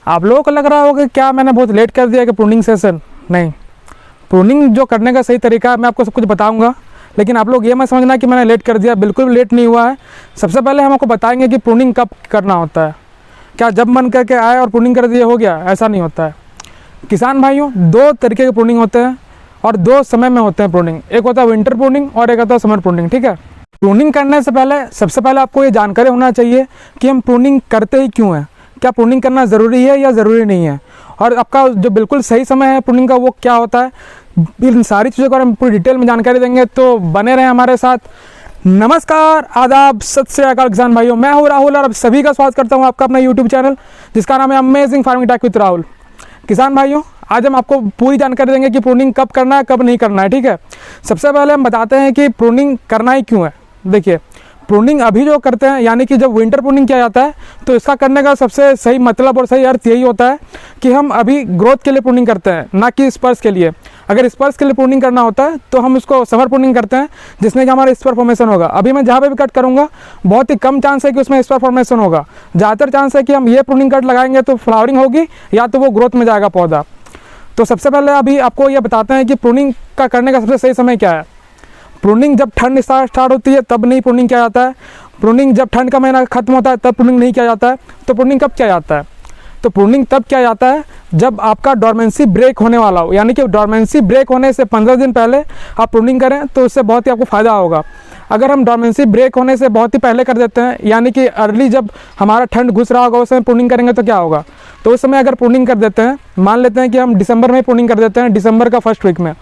आप लोगों को लग रहा होगा कि क्या मैंने बहुत लेट कर दिया कि प्रूनिंग सेशन। नहीं, प्रूनिंग जो करने का सही तरीका है मैं आपको सब कुछ बताऊंगा, लेकिन आप लोग ये मत समझना कि मैंने लेट कर दिया, बिल्कुल भी लेट नहीं हुआ है। सबसे पहले हम आपको बताएंगे कि प्रूनिंग कब करना होता है। क्या जब मन करके आए और प्रूनिंग कर दिए हो गया? ऐसा नहीं होता है किसान भाइयों। दो तरीके के प्रूनिंग होते हैं और दो समय में होते हैं प्रूनिंग। एक होता है विंटर प्रूनिंग और एक होता है समर प्रूनिंग। ठीक है, प्रूनिंग करने से पहले सबसे पहले आपको ये जानकारी होना चाहिए कि हम प्रूनिंग करते ही क्यों हैं। क्या प्रूनिंग करना ज़रूरी है या ज़रूरी नहीं है, और आपका जो बिल्कुल सही समय है प्रूनिंग का वो क्या होता है। इन सारी चीज़ों का हम पूरी डिटेल में जानकारी देंगे, तो बने रहें हमारे साथ। नमस्कार, आदाब, सत श्री अकाल किसान भाइयों, मैं हूँ राहुल और आप सभी का स्वागत करता हूँ आपका अपना यूट्यूब चैनल जिसका नाम है amazing farming tech with Rahul. किसान भाइयों, आज हम आपको पूरी जानकारी देंगे कि प्रूनिंग कब करना है, कब नहीं करना है। ठीक है, सबसे पहले हम बताते हैं कि प्रूनिंग करना ही क्यों है। देखिए, प्रूनिंग अभी जो करते हैं, यानी कि जब विंटर प्रूनिंग किया जाता है, तो इसका करने का सबसे सही मतलब और सही अर्थ यही होता है कि हम अभी ग्रोथ के लिए प्रूनिंग करते हैं, ना कि स्पर्स के लिए। अगर स्पर्स के लिए प्रूनिंग करना होता है तो हम उसको समर प्रूनिंग करते हैं, जिसमें कि हमारा स्पर फॉर्मेशन होगा। अभी मैं जहाँ पे भी कट करूँगा बहुत ही कम चांस है कि उसमें स्पर फॉर्मेशन होगा। ज़्यादातर चांस है कि हम ये प्रूनिंग कट लगाएंगे तो फ्लावरिंग होगी या तो वो ग्रोथ में जाएगा पौधा। तो सबसे पहले अभी आपको ये बताते हैं कि प्रूनिंग का करने का सबसे सही समय क्या है। प्रूनिंग जब ठंड स्टार्ट होती है तब नहीं प्रूनिंग किया जाता है। प्रूनिंग जब ठंड का महीना खत्म होता है तब प्रूनिंग नहीं किया जाता है। तो प्रूनिंग कब किया जाता है? तो प्रूनिंग तब किया जाता है जब आपका डॉर्मेंसी ब्रेक होने वाला हो, यानी कि डॉर्मेंसी ब्रेक होने से 15 दिन पहले आप प्रूनिंग करें तो उससे बहुत ही आपको फ़ायदा होगा। अगर हम डॉर्मेंसी ब्रेक होने से बहुत ही पहले कर देते हैं, यानी कि अर्ली जब हमारा ठंड घुस रहा होगा उस समय प्रूनिंग करेंगे तो क्या होगा। तो उस समय अगर प्रूनिंग कर देते हैं, मान लेते हैं कि हम दिसंबर में प्रूनिंग कर देते हैं, दिसंबर का फर्स्ट वीक में,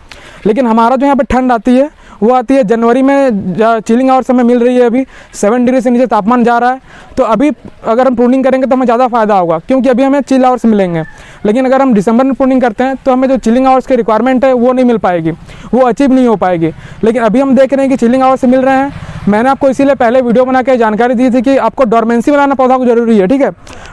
लेकिन हमारा जो यहाँ पे ठंड आती है वो आती है जनवरी में। चिलिंग आवर्स हमें मिल रही है, अभी 7 डिग्री से नीचे तापमान जा रहा है। तो अभी अगर हम प्रूनिंग करेंगे तो हमें ज़्यादा फ़ायदा होगा, क्योंकि अभी हमें चिल आवर्स मिलेंगे। लेकिन अगर हम दिसंबर में प्रूनिंग करते हैं तो हमें जो चिलिंग आवर्स की रिक्वायरमेंट है वो नहीं मिल पाएगी, वो अचीव नहीं हो पाएगी। लेकिन अभी हम देख रहे हैं कि चिलिंग आवर्स से मिल रहे हैं। मैंने आपको इसीलिए पहले वीडियो बना के जानकारी दी थी कि आपको डॉर्मेंसी में लाना पौधा को जरूरी है। ठीक है,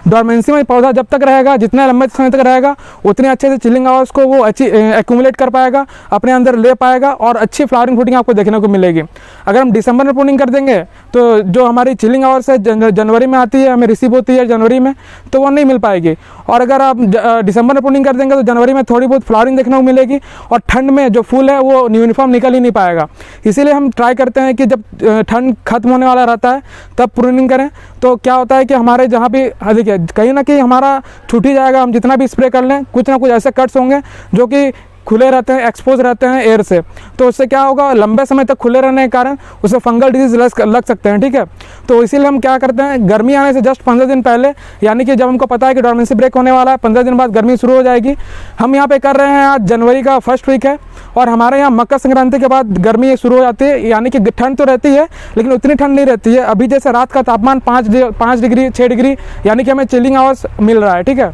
डॉर्मेंसी में पौधा जब तक रहेगा, जितने लंबे समय तक रहेगा, उतने अच्छे से चिलिंग आवर्स को वो अच्छी एक्यूमुलेट कर पाएगा, अपने अंदर ले पाएगा और अच्छी फ्लावरिंग फ्रूटिंग आपको देखने को मिलेगी। अगर हम दिसंबर में प्रूनिंग कर देंगे तो जो हमारी चिलिंग आवर्स है जनवरी में आती है, हमें रिसीव होती है जनवरी में, तो वो नहीं मिल पाएगी। और अगर आप दिसंबर में प्रूनिंग कर देंगे तो जनवरी में थोड़ी बहुत फ्लावरिंग देखने को मिलेगी और ठंड में जो फूल है वो यूनिफॉर्म निकल ही नहीं पाएगा। इसीलिए हम ट्राई करते हैं कि जब ठंड खत्म होने वाला रहता है तब प्रूनिंग करें। तो क्या होता है कि हमारे जहाँ भी देखिए कहीं ना कहीं हमारा छूट ही जाएगा। हम जितना भी स्प्रे कर लें, कुछ ना कुछ ऐसे कट्स होंगे जो कि खुले रहते हैं, एक्सपोज रहते हैं एयर से, तो उससे क्या होगा, लंबे समय तक खुले रहने के कारण उससे फंगल डिजीज लग सकते हैं। ठीक है, तो इसीलिए हम क्या करते हैं, गर्मी आने से जस्ट 15 दिन पहले, यानी कि जब हमको पता है कि डॉर्मेंसी ब्रेक होने वाला है, 15 दिन बाद गर्मी शुरू हो जाएगी। हम यहाँ पे कर रहे हैं, आज जनवरी का फर्स्ट वीक है और हमारे यहाँ मकर संक्रांति के बाद गर्मी शुरू हो जाती है। यानी कि ठंड तो रहती है लेकिन उतनी ठंड नहीं रहती है। अभी जैसे रात का तापमान 5 डिग्री 6 डिग्री, यानी कि हमें चिलिंग आवर्स मिल रहा है। ठीक है,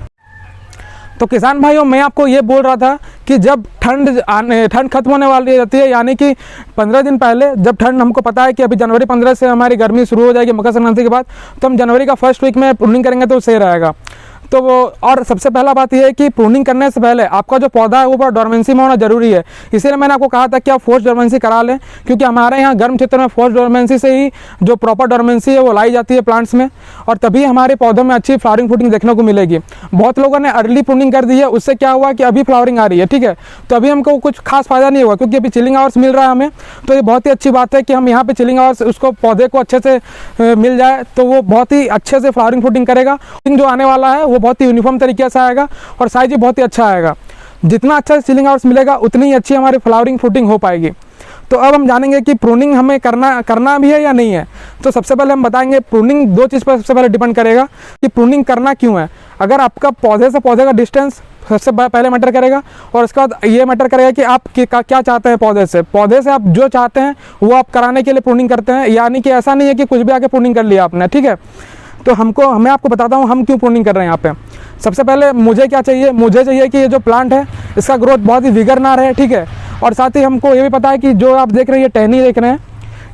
तो किसान भाइयों, मैं आपको ये बोल रहा था कि जब ठंड खत्म होने वाली रहती है, यानी कि 15 दिन पहले, जब ठंड हमको पता है कि अभी जनवरी 15 से हमारी गर्मी शुरू हो जाएगी मकर संक्रांति के बाद, तो हम जनवरी का फर्स्ट वीक में प्रूनिंग करेंगे तो सही रहेगा। तो वो, और सबसे पहला बात यह है कि प्रूनिंग करने से पहले आपका जो पौधा है वो पूरा डॉर्मेंसी में होना जरूरी है। इसीलिए मैंने आपको कहा था कि आप फोर्स डॉर्मेंसी करा लें, क्योंकि हमारे यहाँ गर्म क्षेत्र में फोर्स डॉर्मेंसी से ही जो प्रॉपर डॉर्मेंसी है वो लाई जाती है प्लांट्स में, और तभी हमारे पौधों में अच्छी फ्लावरिंग फ्रूटिंग देखने को मिलेगी। बहुत लोगों ने अर्ली प्रूनिंग कर दी है, उससे क्या हुआ कि अभी फ्लावरिंग आ रही है। ठीक है, तो अभी हमको कुछ खास फायदा नहीं हुआ, क्योंकि अभी चिलिंग आवर्स मिल रहा है हमें। तो ये बहुत ही अच्छी बात है कि हम यहाँ पे चिलिंग आवर्स उसको पौधे को अच्छे से मिल जाए, तो वो बहुत ही अच्छे से फ्लावरिंग फ्रूटिंग करेगा। जो आने वाला है वो बहुत ही यूनिफॉर्म तरीके से आएगा और साइज भी बहुत ही अच्छा आएगा। जितना अच्छा चिलिंग आवर्स मिलेगा उतनी ही अच्छी हमारी फ्लावरिंग फ्रूटिंग हो पाएगी। तो अब हम जानेंगे कि प्रूनिंग हमें करना भी है या नहीं है। तो सबसे पहले हम बताएंगे, प्रूनिंग दो चीज़ पर सबसे पहले डिपेंड करेगा कि प्रूनिंग करना क्यों है। अगर आपका पौधे से पौधे का डिस्टेंस सबसे पहले मैटर करेगा, और उसके बाद ये मैटर करेगा कि आप क्या चाहते हैं पौधे से आप जो चाहते हैं वो आप कराने के लिए प्रूनिंग करते हैं। यानी कि ऐसा नहीं है कि कुछ भी आके प्रूनिंग कर लिया आपने। ठीक है, तो मैं आपको बताता हूँ हम क्यों प्रूनिंग कर रहे हैं यहाँ पे। सबसे पहले मुझे क्या चाहिए, मुझे चाहिए कि ये जो प्लांट है इसका ग्रोथ बहुत ही विगर ना रहे। ठीक है, और साथ ही हमको ये भी पता है कि जो आप देख रहे हैं, ये टहनी देख रहे हैं,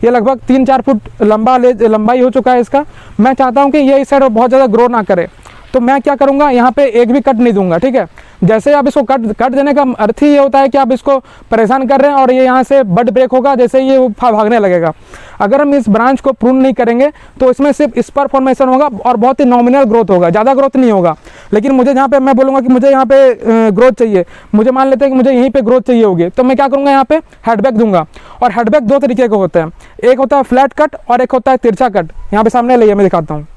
ये लगभग 3-4 फुट लंबाई हो चुका है इसका। मैं चाहता हूँ कि ये इस साइड बहुत ज़्यादा ग्रो ना करे, तो मैं क्या करूँगा, यहाँ पे एक भी कट नहीं दूंगा। ठीक है, जैसे आप इसको कट देने का अर्थ ही ये होता है कि आप इसको परेशान कर रहे हैं और ये यहाँ से बड ब्रेक होगा, जैसे ये वो भागने लगेगा। अगर हम इस ब्रांच को प्रून नहीं करेंगे तो इसमें सिर्फ स्पर फॉर्मेशन होगा और बहुत ही नॉमिनल ग्रोथ होगा, ज़्यादा ग्रोथ नहीं होगा। लेकिन मुझे जहाँ पे मैं बोलूँगा कि मुझे यहाँ पे ग्रोथ चाहिए, मुझे मान लेते हैं कि मुझे यहीं पे ग्रोथ चाहिए होगी, तो मैं क्या करूँगा, यहाँ पे हेडबैक दूंगा। और हेडबैक दो तरीके के होते हैं, एक होता है फ्लैट कट और एक होता है तिरछा कट। यहाँ पे सामने लाइए, मैं दिखाता हूँ।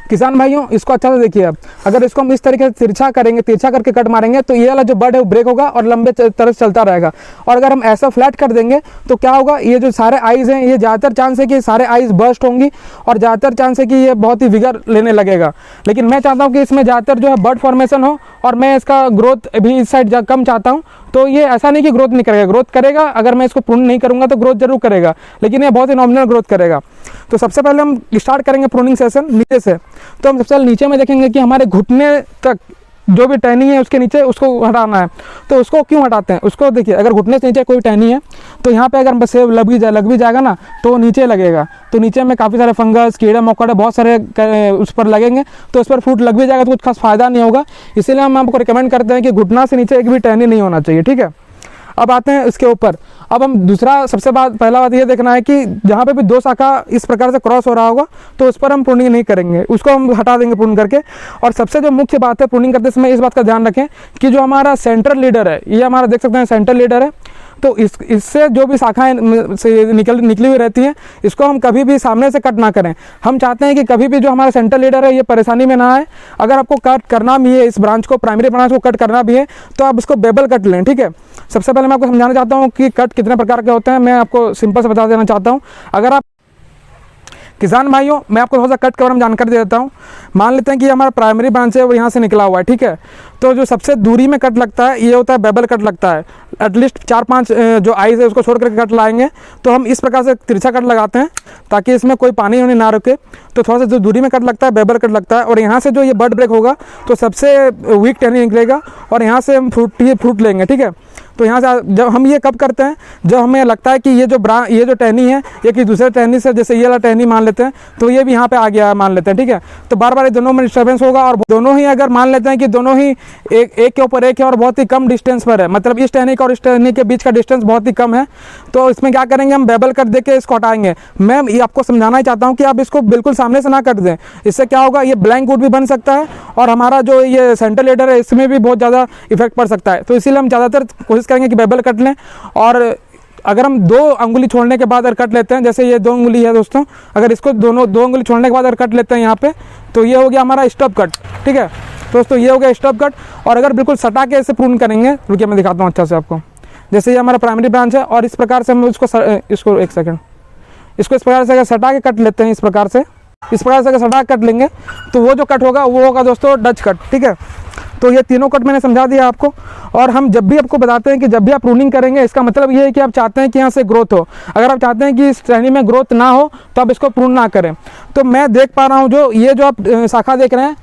किसान भाइयों, इसको अच्छा से देखिए। अब अगर इसको हम इस तरीके से तिरछा करेंगे, तिरछा करके कट मारेंगे, तो ये वाला जो बड है वो ब्रेक होगा और लंबे तरह से चलता रहेगा। और अगर हम ऐसा फ्लैट कर देंगे तो क्या होगा, ये जो सारे आइज़ हैं, ये ज़्यादातर चांस है कि सारे आइज़ बर्स्ट होंगी और ज़्यादातर चांस है कि ये बहुत ही विगर लेने लगेगा। लेकिन मैं चाहता हूँ कि इसमें ज़्यादातर जो है बड फॉर्मेशन हो और मैं इसका ग्रोथ भी इस साइड कम चाहता हूँ। तो ये ऐसा नहीं कि ग्रोथ नहीं करेगा, ग्रोथ करेगा। अगर मैं इसको प्रून नहीं करूँगा तो ग्रोथ जरूर करेगा, लेकिन ये बहुत ही नॉमिनल ग्रोथ करेगा। तो सबसे पहले हम स्टार्ट करेंगे प्रूनिंग सेशन नीचे से। तो हम सबसे पहले नीचे में देखेंगे कि हमारे घुटने तक जो भी टहनी है उसके नीचे उसको हटाना है। तो उसको क्यों हटाते हैं, उसको देखिए। अगर घुटने से नीचे कोई टहनी है तो यहाँ पे अगर बस लग भी जाएगा ना तो नीचे लगेगा, तो नीचे में काफ़ी सारे फंगस, कीड़े मकोड़े बहुत सारे उस पर लगेंगे, तो उस पर फ्रूट लग भी जाएगा तो कुछ खास फायदा नहीं होगा। इसीलिए हम आपको रिकमेंड करते हैं कि घुटना से नीचे एक भी टहनी नहीं होना चाहिए, ठीक है। अब आते हैं इसके ऊपर। अब हम दूसरा सबसे पहला बात ये देखना है कि जहाँ पे भी दो शाखा इस प्रकार से क्रॉस हो रहा होगा तो उस पर हम प्रूनिंग नहीं करेंगे, उसको हम हटा देंगे प्रून करके। और सबसे जो मुख्य बात है प्रूनिंग करते समय, इस बात का ध्यान रखें कि जो हमारा सेंट्रल लीडर है, ये हमारा देख सकते हैं सेंट्रल लीडर है, तो इससे जो भी शाखाएं से निकली हुई रहती हैं, इसको हम कभी भी सामने से कट ना करें। हम चाहते हैं कि कभी भी जो हमारा सेंट्रल लीडर है ये परेशानी में ना आए। अगर आपको कट करना भी है, इस ब्रांच को, प्राइमरी ब्रांच को कट करना भी है, तो आप इसको बेबल कट लें, ठीक है। सबसे पहले मैं आपको समझाना चाहता हूँ कि कट कितने प्रकार के होते हैं। मैं आपको सिंपल से बता देना चाहता हूँ। अगर आप किसान भाइयों, मैं आपको थोड़ा सा कट के बारे में जानकारी दे देता हूँ। मान लेते हैं कि हमारा प्राइमरी ब्रांच है वो यहाँ से निकला हुआ है, ठीक है। तो जो सबसे दूरी में कट लगता है ये होता है बेबल कट लगता है। एटलीस्ट 4-5 जो आइज़ है उसको छोड़ करके कट लाएंगे। तो हम इस प्रकार से तिरछा कट लगाते हैं ताकि इसमें कोई पानी वानी ना रुके। तो थोड़ा सा जो दूरी में कट लगता है बेबल कट लगता है। और यहाँ से जो ये बड ब्रेक होगा तो सबसे वीक टहनी निकलेगा और यहाँ से हम फ्रूट लेंगे, ठीक है। तो यहाँ से जब हम ये कब करते हैं, जब हमें लगता है कि ये जो टहनी है ये कि दूसरे टहनी से, जैसे ये वाला टहनी मान लेते हैं तो ये भी यहाँ पे आ गया मान लेते हैं, ठीक है। तो बार बार ये दोनों में डिस्टर्बेंस होगा और दोनों ही अगर मान लेते हैं कि दोनों ही एक के ऊपर एक है और बहुत ही कम डिस्टेंस पर है, मतलब इस टहनी का और इस टहनी के बीच का डिस्टेंस बहुत ही कम है, तो इसमें क्या करेंगे, हम बेबल कट देके इसको हटाएंगे। मैं ये आपको समझाना ही चाहता हूँ कि आप इसको बिल्कुल सामने से ना कट दें। इससे क्या होगा, ये ब्लैंक वुड भी बन सकता है और हमारा जो ये सेंट्रल लीडर है इसमें भी बहुत ज़्यादा इफेक्ट पड़ सकता है। तो इसीलिए हम ज़्यादातर कोशिश करेंगे कि बेबल कट लें। और अगर हम 2 अंगुली छोड़ने के बाद अगर कट लेते हैं, जैसे ये 2 अंगुली है दोस्तों, अगर इसको 2 अंगुली छोड़ने के बाद अगर कट लेते हैं यहाँ पे, तो ये हो गया हमारा स्टॉप कट, ठीक है दोस्तों, ये हो गया स्टॉप कट। और अगर बिल्कुल सटा के ऐसे प्रून करेंगे, रुकिए मैं दिखाता हूँ अच्छा से आपको। जैसे ये हमारा प्राइमरी ब्रांच है और इस प्रकार से हम इसको एक सेकंड, इसको इस प्रकार से अगर सटा के कट लेते हैं, इस प्रकार से अगर सटा के कट लेंगे तो वो जो कट होगा वो होगा दोस्तों डच कट, ठीक है। तो ये तीनों कट मैंने समझा दिया आपको। और हम जब भी आपको बताते हैं कि जब भी आप प्रूनिंग करेंगे, इसका मतलब ये है कि आप चाहते हैं कि यहाँ से ग्रोथ हो। अगर आप चाहते हैं कि इस टहनी में ग्रोथ ना हो तो आप इसको प्रून ना करें। तो मैं देख पा रहा हूँ जो आप शाखा देख रहे हैं,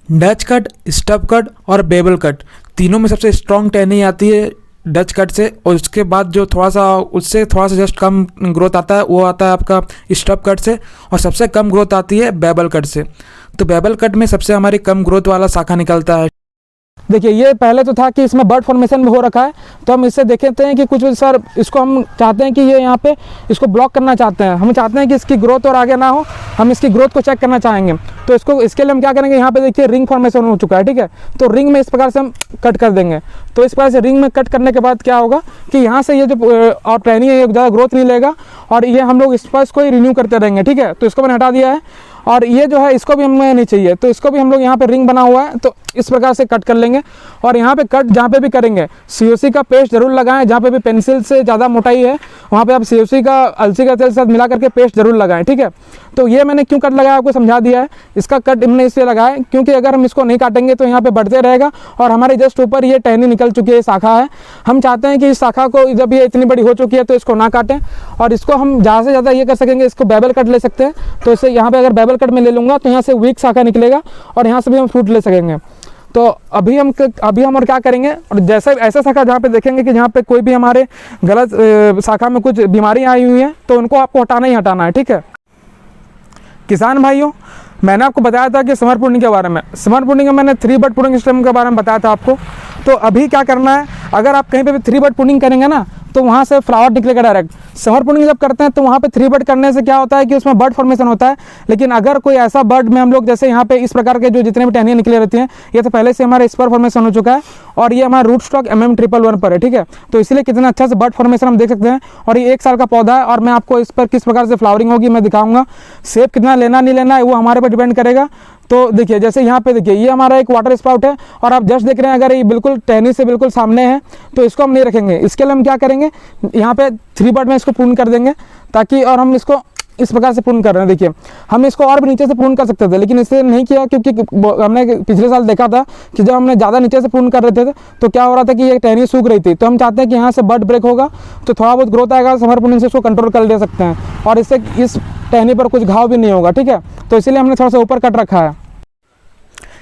डच कट, स्टब कट और बेबल कट, तीनों में सबसे स्ट्रॉन्ग टहनी आती है डच कट से। और उसके बाद जो उससे थोड़ा सा जस्ट कम ग्रोथ आता है वो आता है आपका स्टब कट से। और सबसे कम ग्रोथ आती है बेबल कट से। तो बेबल कट में सबसे हमारी कम ग्रोथ वाला शाखा निकलता है। देखिए ये पहले तो था कि इसमें बर्ड फॉर्मेशन भी हो रखा है, तो हम इससे देखते हैं कि कुछ सर इसको हम चाहते हैं कि ये यहाँ पे इसको ब्लॉक करना चाहते हैं। हम चाहते हैं कि इसकी ग्रोथ और आगे ना हो, हम इसकी ग्रोथ को चेक करना चाहेंगे। तो इसके लिए हम क्या करेंगे, यहाँ पे देखिए रिंग फॉर्मेशन हो चुका है, ठीक है। तो रिंग में इस प्रकार से हम कट कर देंगे। तो इस प्रकार से रिंग में कट करने के बाद क्या होगा कि यहाँ से ये जो और टहनी है ये ज़्यादा ग्रोथ नहीं लेगा और ये हम लोग इस पर इसको ही रिन्यू करते रहेंगे, ठीक है। तो इसको मैंने हटा दिया है और ये जो है इसको भी हमें नहीं चाहिए, तो इसको भी हम लोग यहाँ पे रिंग बना हुआ है तो इस प्रकार से कट कर लेंगे। और यहाँ पे कट जहाँ पे भी करेंगे COC का पेस्ट जरूर लगाएं। जहाँ पे भी पेंसिल से ज़्यादा मोटाई है वहाँ पे आप COC का अलसी का तेल के साथ मिला करके पेस्ट जरूर लगाएं, ठीक है। तो ये मैंने क्यों कट लगाया आपको समझा दिया है। इसका कट हमने इसलिए लगाया है क्योंकि अगर हम इसको नहीं काटेंगे तो यहाँ पे बढ़ते रहेगा और हमारे जस्ट ऊपर ये टहनी निकल चुकी है, शाखा है। हम चाहते हैं कि इस शाखा को जब ये इतनी बड़ी हो चुकी है तो इसको ना काटें और इसको हम ज़्यादा से ज़्यादा ये कर सकेंगे, इसको बेबल कट ले सकते हैं। तो इससे यहाँ पे अगर बेबल कट में ले लूँगा तो यहाँ से वीक शाखा निकलेगा और यहाँ से भी हम फ्रूट ले सकेंगे। तो अभी हम और क्या करेंगे, और जैसे ऐसा शाखा जहाँ पे देखेंगे कि जहाँ पे कोई भी हमारे गलत शाखा में कुछ बीमारी आई हुई है तो उनको आपको हटाना ही हटाना है, ठीक है। किसान भाइयों, मैंने आपको बताया था कि समर प्रूनिंग के बारे में, समर प्रूनिंग में मैंने 3 बड प्रूनिंग सिस्टम के बारे में बताया था आपको। तो अभी क्या करना है, अगर आप कहीं पे भी 3 बड प्रूनिंग करेंगे ना तो वहाँ से फ्लावर निकलेगा डायरेक्ट। समर प्रूनिंग जब करते हैं तो वहाँ पे 3 बड करने से क्या होता है कि उसमें बड फॉर्मेशन होता है। लेकिन अगर कोई ऐसा बड में हम लोग जैसे यहाँ पे इस प्रकार के जो जितने भी टहनियाँ निकले रहती हैं, ये तो पहले से हमारे स्पर फॉर्मेशन हो चुका है और ये हमारा रूट स्टॉक MM111 पर है, ठीक है। तो इसलिए कितना अच्छा से बड फॉर्मेशन हम देख सकते हैं। और ये 1 साल का पौधा है और मैं आपको इस पर किस प्रकार से फ्लावरिंग होगी मैं दिखाऊंगा। शेप कितना लेना नहीं लेना है वो हमारे पर डिपेंड करेगा। तो देखिए जैसे यहाँ पे देखिए ये हमारा एक वाटर स्पाउट है और आप जस्ट देख रहे हैं, अगर ये बिल्कुल टहनी से बिल्कुल सामने है तो इसको हम नहीं रखेंगे। इसके लिए हम क्या करेंगे, यहाँ पे 3 बड में इसको पूर्ण कर देंगे ताकि, और हम इसको इस प्रकार से पूर्ण कर रहे हैं। देखिए हम इसको और भी नीचे से पूर्ण कर सकते थे लेकिन इससे नहीं किया क्योंकि हमने पिछले साल देखा था कि जब हमने ज़्यादा नीचे से पूर्ण कर रहे थे तो क्या हो रहा था कि ये टहनी सूख रही थी। तो हम चाहते हैं कि यहाँ से बड ब्रेक होगा तो थोड़ा बहुत ग्रोथ आएगा, समर प्रूनिंग से इसको कंट्रोल कर ले सकते हैं और इससे इस टहनी पर कुछ घाव भी नहीं होगा, ठीक है। तो इसीलिए हमने थोड़ा सा ऊपर कट रखा है।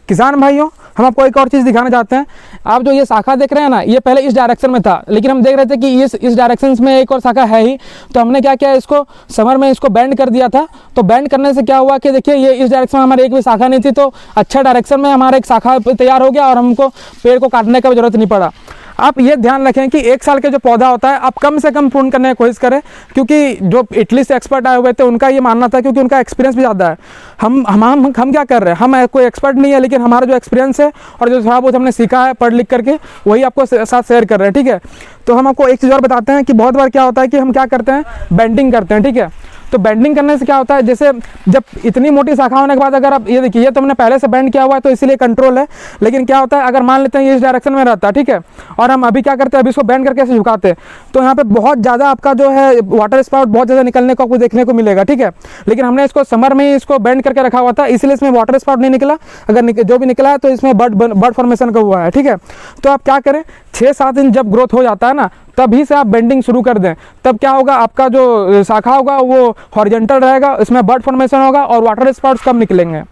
किसान भाइयों, हम आपको एक और चीज़ दिखाना चाहते हैं। आप जो ये शाखा देख रहे हैं ना, ये पहले इस डायरेक्शन में था लेकिन हम देख रहे थे कि इस डायरेक्शन में एक और शाखा है ही, तो हमने क्या किया, इसको समर में इसको बैंड कर दिया था। तो बैंड करने से क्या हुआ कि देखिए ये इस डायरेक्शन में हमारे एक भी शाखा नहीं थी, तो अच्छा डायरेक्शन में हमारा एक शाखा तैयार हो गया और हमको पेड़ को काटने का जरूरत नहीं पड़ा। आप ये ध्यान रखें कि 1 साल के जो पौधा होता है आप कम से कम पूर्ण करने की कोशिश करें, क्योंकि जो इटली से एक्सपर्ट आए हुए थे उनका ये मानना था, क्योंकि उनका एक्सपीरियंस भी ज़्यादा है। हम क्या कर रहे हैं, हम कोई एक्सपर्ट नहीं है लेकिन हमारा जो एक्सपीरियंस है और जो थोड़ा बहुत हमने सीखा है पढ़ लिख करके वही आपको साथ शेयर कर रहे हैं, ठीक है। तो हम आपको एक चीज़ और बताते हैं कि बहुत बार क्या होता है कि हम क्या करते हैं, बेंडिंग करते हैं, ठीक है। तो बेंडिंग करने से क्या होता है, जैसे जब इतनी मोटी शाखा होने के बाद अगर आप ये देखिए, ये तो हमने पहले से बेंड किया हुआ है तो इसीलिए कंट्रोल है। लेकिन क्या होता है, अगर मान लेते हैं ये इस डायरेक्शन में रहता है, ठीक है, और हम अभी क्या करते हैं, अभी इसको बेंड करके ऐसे झुकाते हैं तो यहाँ पे बहुत ज़्यादा आपका जो है वाटर स्पाउट बहुत ज़्यादा निकलने को आपको देखने को मिलेगा, ठीक है। लेकिन हमने इसको समर में ही इसको बेंड करके रखा हुआ था, इसलिए इसमें वाटर स्पाउट नहीं निकला। अगर जो भी निकला है तो इसमें बड फॉर्मेशन का हुआ है, ठीक है। तो आप क्या करें, 6-7 इंच जब ग्रोथ हो जाता है ना तभी से आप बेंडिंग शुरू कर दें। तब क्या होगा, आपका जो शाखा होगा वो हॉरिजॉन्टल रहेगा, इसमें बड फॉर्मेशन होगा और वाटर स्पाउट्स कम निकलेंगे।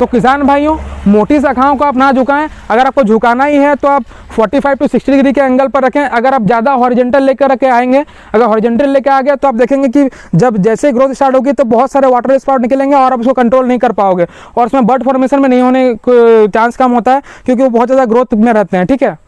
तो किसान भाइयों, मोटी शाखाओं को आप ना झुकाएं। अगर आपको झुकाना ही है तो आप 45 to 60 डिग्री के एंगल पर रखें। अगर आप ज़्यादा हॉरिजॉन्टल लेकर रखे आएंगे, अगर हॉरिजॉन्टल लेकर आ गया तो आप देखेंगे कि जब जैसे ग्रोथ स्टार्ट होगी तो बहुत सारे वाटर स्पाउट निकलेंगे और आप उसको कंट्रोल नहीं कर पाओगे और उसमें बड फॉर्मेशन में नहीं होने चांस कम होता है क्योंकि वो बहुत ज़्यादा ग्रोथ में रहते हैं, ठीक है।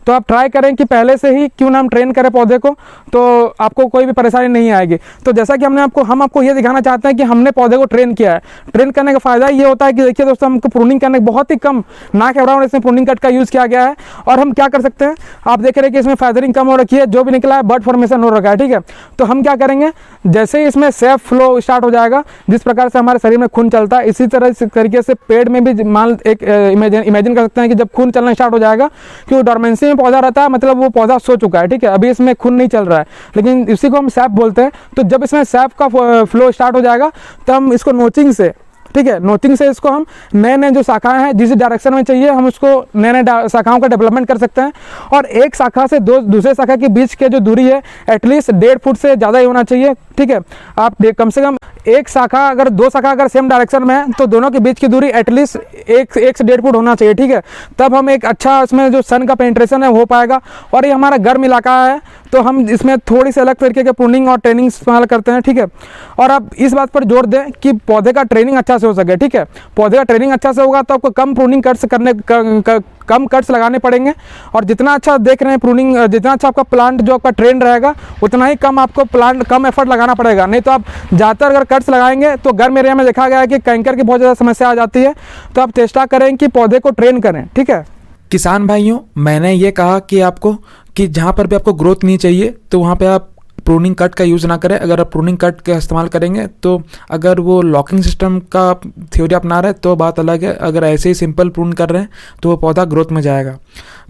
तो आप ट्राई करें कि पहले से ही क्यों ना हम ट्रेन करें पौधे को, तो आपको कोई भी परेशानी नहीं आएगी। तो जैसा कि हम आपको ये दिखाना चाहते हैं कि हमने पौधे को ट्रेन किया है। ट्रेन करने का फ़ायदा ये होता है कि देखिए दोस्तों, हमको प्रूनिंग करने बहुत ही कम, ना के अराउंड इसमें प्रूनिंग कट का यूज़ किया गया है। और हम क्या कर सकते हैं, आप देख रहे हैं कि इसमें फेदरिंग कम हो रखी है, जो भी निकला है बड फॉर्मेशन हो रखा है, ठीक है। तो हम क्या करेंगे, जैसे ही इसमें सेफ फ्लो स्टार्ट हो जाएगा, जिस प्रकार से हमारे शरीर में खून चलता है इसी तरीके से पेड़ में भी मान एक इमेजिन कर सकते हैं कि जब खून चलना स्टार्ट हो जाएगा, क्योंकि डोरमेंसी में पौधा रहता है मतलब वो पौधा सो चुका है, ठीक है, अभी इसमें खून नहीं चल रहा है, लेकिन इसी को हम सैप बोलते हैं। तो जब इसमें सैप का फ्लो स्टार्ट हो जाएगा तो हम इसको नोचिंग से, ठीक है, नोचिंग से इसको हम नए नए जो शाखाएं हैं जिस डायरेक्शन में चाहिए हम उसको नए नए शाखाओं का डेवलपमेंट कर सकते हैं। और एक शाखा से दूसरे शाखा के बीच के जो दूरी है एटलीस्ट 1.5 फुट से ज़्यादा ही होना चाहिए, ठीक है। आप कम से कम एक शाखा अगर 2 शाखा अगर सेम डायरेक्शन में है तो दोनों के बीच की दूरी एटलीस्ट 1 से 1.5 फुट होना चाहिए, ठीक है। तब हम एक अच्छा इसमें जो सन का पेनिट्रेशन है हो पाएगा। और ये हमारा गर्म इलाका है तो हम इसमें थोड़ी सी अलग तरीके के प्रूनिंग और ट्रेनिंग इस्तेमाल करते हैं, ठीक है। और आप इस बात पर जोर दें कि पौधे का ट्रेनिंग अच्छा से हो सके, ठीक है। पौधे का ट्रेनिंग अच्छा से होगा तो आपको कम प्रूनिंग कट्स कम कट्स लगाने पड़ेंगे। और जितना अच्छा देख रहे हैं प्रूनिंग, जितना अच्छा आपका प्लांट जो आपका ट्रेंड रहेगा उतना ही कम आपको प्लांट कम एफर्ट लगाना पड़ेगा। नहीं तो आप ज़्यादातर अगर कट्स लगाएंगे तो गर्म एरिया में देखा गया है कि कैंकर की बहुत ज़्यादा समस्या आ जाती है। तो आप चेष्टा करें कि पौधे को ट्रेन करें, ठीक है। किसान भाइयों, मैंने ये कहा कि आपको कि जहाँ पर भी आपको ग्रोथ नहीं चाहिए तो वहाँ पे आप प्रूनिंग कट का यूज़ ना करें। अगर आप प्रूनिंग कट का इस्तेमाल करेंगे तो अगर वो लॉकिंग सिस्टम का थ्योरी अपना रहे तो बात अलग है, अगर ऐसे ही सिंपल प्रून कर रहे हैं तो वो पौधा ग्रोथ में जाएगा।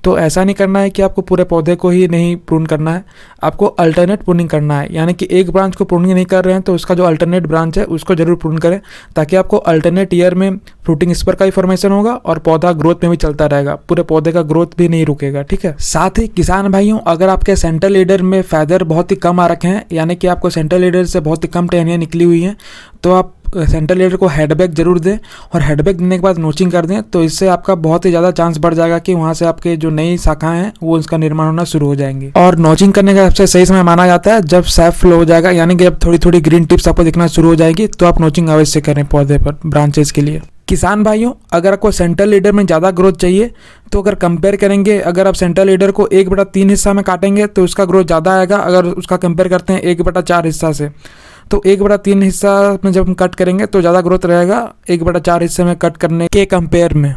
तो ऐसा नहीं करना है कि आपको पूरे पौधे को ही नहीं प्रून करना है, आपको अल्टरनेट प्रूनिंग करना है। यानी कि एक ब्रांच को प्रूनिंग नहीं कर रहे हैं तो उसका जो अल्टरनेट ब्रांच है उसको जरूर प्रून करें, ताकि आपको अल्टरनेट ईयर में फ्रूटिंग स्पर का ही फॉर्मेशन होगा और पौधा ग्रोथ में भी चलता रहेगा, पूरे पौधे का ग्रोथ भी नहीं रुकेगा, ठीक है। साथ ही किसान भाइयों, अगर आपके सेंट्रल लीडर में फैदर बहुत ही कम आ रखे हैं, यानी कि आपको सेंट्रल लीडर से बहुत ही कम टहनियाँ निकली हुई हैं, तो आप सेंटर लीडर को हेडबैक जरूर दें और हेडबैक देने के बाद नोचिंग कर दें, तो इससे आपका बहुत ही ज़्यादा चांस बढ़ जाएगा कि वहाँ से आपके जो नई शाखाएं हैं वो उसका निर्माण होना शुरू हो जाएंगी। और नोचिंग करने का सबसे सही समय माना जाता है जब सैप फ्लो हो जाएगा, यानी कि जब थोड़ी थोड़ी ग्रीन टिप्स आपको दिखना शुरू हो जाएगी तो आप नोचिंग अवश्य करें पौधे पर, ब्रांचेस के लिए। किसान भाइयों, अगर आपको सेंटर लीडर में ज़्यादा ग्रोथ चाहिए तो अगर कंपेयर करेंगे, अगर आप सेंटर लीडर को 1/3 हिस्सा में काटेंगे तो उसका ग्रोथ ज़्यादा आएगा। अगर उसका कंपेयर करते हैं 1/4 हिस्सा से, तो 1/3 हिस्सा में जब हम कट करेंगे तो ज़्यादा ग्रोथ रहेगा 1/4 हिस्से में कट करने के कंपेयर में।